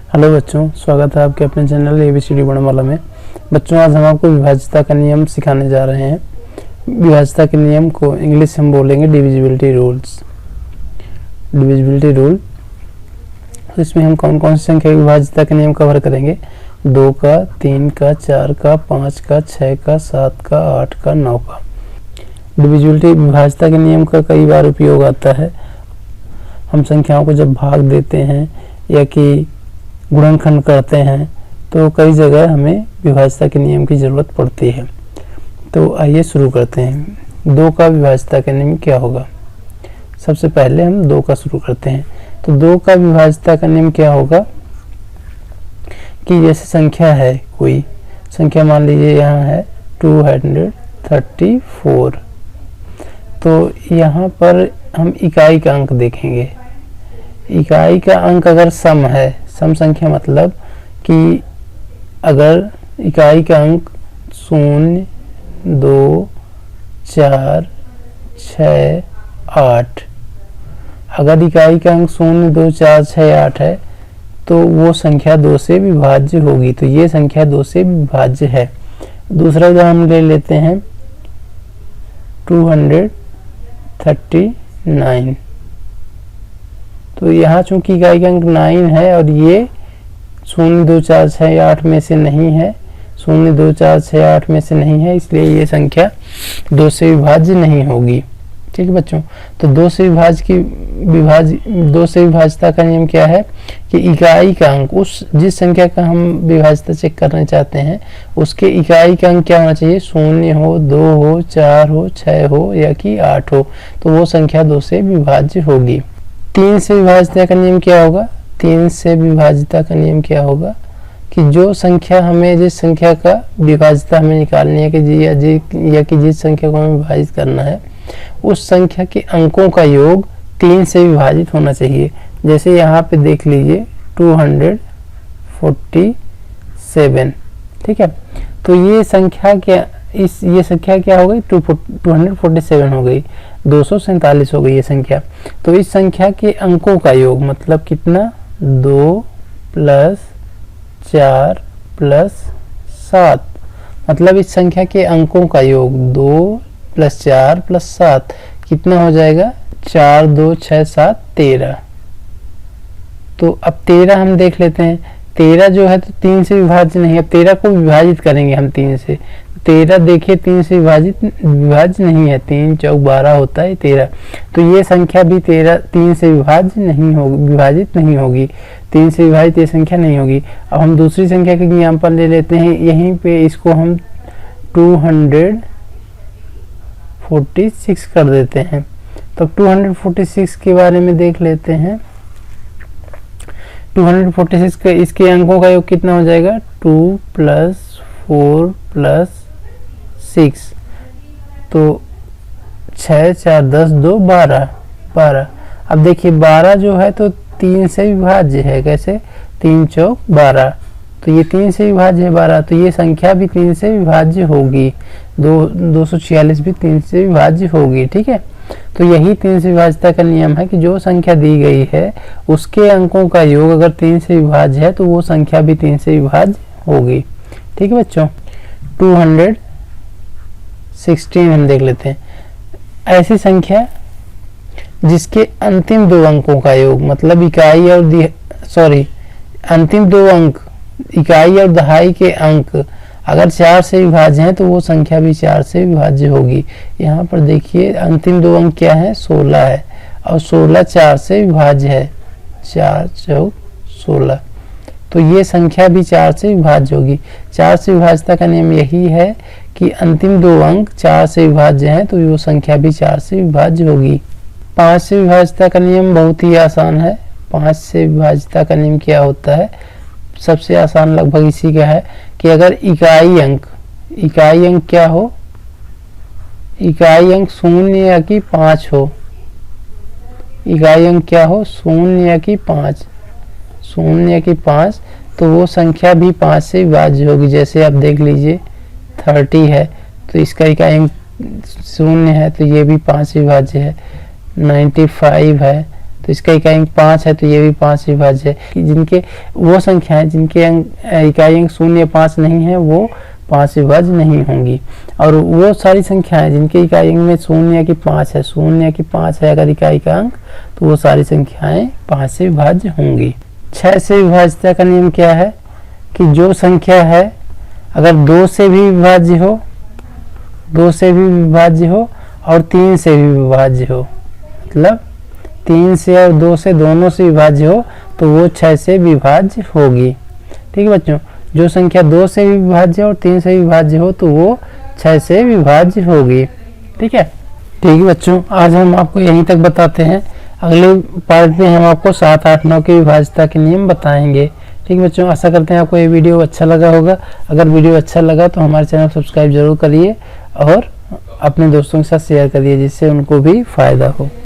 Hello बच्चों, स्वागत है आपके अपने चैनल ABCD वर्णमाला में। बच्चों, आज हम आपको विभाज्यता का नियम सिखाने जा रहे हैं। विभाज्यता के नियम को इंग्लिश में बोलेंगे डिविजिबिलिटी रूल्स। डिविजिबिलिटी रूल, तो इसमें हम कौन कौन सी संख्या की विभाज्यता के नियम कवर करेंगे? 2 का, 3 का, 4 का, 5 का, 6 का, 7 का, 8 का, 9 का। डिविजिबिलिटी विभाज्यता के नियम का कई बार उपयोग आता है। हम संख्याओं को जब भाग देते हैं या कि गुणनखंड करते हैं तो कई जगह हमें विभाज्यता के नियम की ज़रूरत पड़ती है। तो आइए शुरू करते हैं। 2 का विभाज्यता का नियम क्या होगा? सबसे पहले हम 2 का शुरू करते हैं। तो 2 का विभाज्यता का नियम क्या होगा कि जैसे संख्या है, कोई संख्या मान लीजिए यहाँ है 234, तो यहाँ पर हम इकाई का अंक देखेंगे। इकाई का अंक अगर सम है, सम संख्या मतलब कि अगर इकाई का अंक 0, 2, 4, 6, 8, अगर इकाई का अंक 0, 2, 4, 6, 8 है तो वो संख्या 2 से विभाज्य होगी। तो ये संख्या 2 से विभाज्य है। दूसरा उदाहरण ले लेते हैं 239। तो यहाँ चूंकि इकाई का अंक 9 है और ये 0, 2, 4, 6, 8 में से नहीं है, 0, 2, 4, 6, 8 में से नहीं है, इसलिए ये संख्या 2 से विभाज्य नहीं होगी। ठीक है बच्चों, तो 2 से विभाज्यता का नियम क्या है कि इकाई का अंक, उस जिस संख्या का हम विभाज्यता चेक करना चाहते हैं उसके इकाई का अंक क्या होना चाहिए? 0 हो, 2 हो, 4 हो, 6 हो या कि 8 हो, तो वो संख्या 2 से विभाज्य होगी। 3 से विभाज्यता का नियम क्या होगा? 3 से विभाज्यता का नियम क्या होगा कि जो संख्या हमें, जिस संख्या का विभाज्यता हमें निकालनी है कि जिस संख्या को हमें विभाजित करना है उस संख्या के अंकों का योग 3 से विभाजित होना चाहिए। जैसे यहाँ पे देख लीजिए 247। ठीक है, तो ये संख्या क्या हो गई? 247 हो गई, 247 हो गई ये संख्या। तो इस संख्या के अंकों का योग मतलब कितना? 2 + 4 + 7, मतलब इस संख्या के अंकों का योग 2 + 4 + 7 कितना हो जाएगा? 4, 2, 6, 7, 13। तो अब 13 हम देख लेते हैं। 13 जो है तो 3 से विभाज्य नहीं है। अब 13 को विभाजित करेंगे हम 3 से। 13 देखिए 3 से विभाज्य नहीं है। 3 चौक 12 होता है 13। तो ये संख्या भी 3 से विभाजित नहीं होगी। 3 से विभाजित ये संख्या नहीं होगी। अब हम दूसरी संख्या के एग्जाम्पल ले लेते हैं। यहीं पे इसको हम 246 कर देते हैं। तो 246 के बारे में देख लेते हैं। 246 के इसके अंकों का योग कितना हो जाएगा? 2 + 4 + 6, तो 6, 4, 10, 2, 12। अब देखिए 12 जो है तो 3 से विभाज्य है। कैसे? 3 चौक 12, तो ये 3 से विभाज्य है 12, तो ये संख्या भी 3 से विभाज्य होगी। 246 भी 3 से विभाज्य होगी। ठीक है, तो यही 3 से विभाज्यता का नियम है कि जो संख्या दी गई है उसके अंकों का योग अगर 3 से विभाज्य है तो वो संख्या भी 3 से विभाज्य होगी। ठीक है बच्चों, 216 हम देख लेते हैं। ऐसी संख्या जिसके अंतिम 2 अंकों का योग मतलब अंतिम 2 अंक, इकाई और दहाई के अंक अगर 4 से विभाज्य हैं तो वो संख्या भी 4 से विभाज्य होगी। यहाँ पर देखिए अंतिम 2 अंक क्या है? 16 है और 16 4 से विभाज्य है। 4 चौक 16, तो ये संख्या भी 4 से विभाज्य होगी। 4 से विभाज्यता का नियम यही है कि अंतिम 2 अंक 4 से विभाज्य हैं तो वो संख्या भी 4 से विभाज्य होगी। 5 से विभाज्यता का नियम बहुत ही आसान है। 5 से विभाज्यता का नियम क्या होता है? सबसे आसान लगभग इसी का है कि अगर इकाई अंक क्या हो? इकाई अंक 0 या कि 5 हो। इकाई अंक क्या हो? 0 या कि 5, 0 या कि 5, तो वो संख्या भी 5 से विभाज्य होगी। जैसे आप देख लीजिए 30 है तो इसका इकाई अंक 0 है तो ये भी 5 से विभाज्य है। 95 है तो इसका इकाई अंक 5 है, तो ये भी 5 से विभाज्य है। कि जिनके वो संख्याएं जिनके इकाई अंक 0 या 5 नहीं है वो 5 से विभाज्य नहीं होंगी। और वो सारी संख्याएं जिनके इकाई अंक में 0 या कि 5 है, 0 या कि 5 है अगर इकाई का अंक, तो वो सारी संख्याएं 5 से विभाज्य होंगी। 6 से विभाज्यता का नियम क्या है कि जो संख्या है अगर 2 से भी विभाज्य हो, 2 से भी विभाज्य हो और 3 से भी विभाज्य हो, मतलब 3 से और 2 से दोनों से विभाज्य हो, तो वो 6 से विभाज्य होगी। ठीक है बच्चों, जो संख्या 2 से भी विभाज्य और 3 से विभाज्य हो तो वो 6 से विभाज्य होगी। ठीक है बच्चों, आज हम आपको यहीं तक बताते हैं। अगले पार्ट में हम आपको 7, 8, 9 की विभाज्यता के नियम बताएंगे। ठीक बच्चों, आशा करते हैं आपको ये वीडियो अच्छा लगा होगा। अगर वीडियो अच्छा लगा तो हमारे चैनल को सब्सक्राइब जरूर करिए और अपने दोस्तों के साथ शेयर करिए जिससे उनको भी फायदा हो।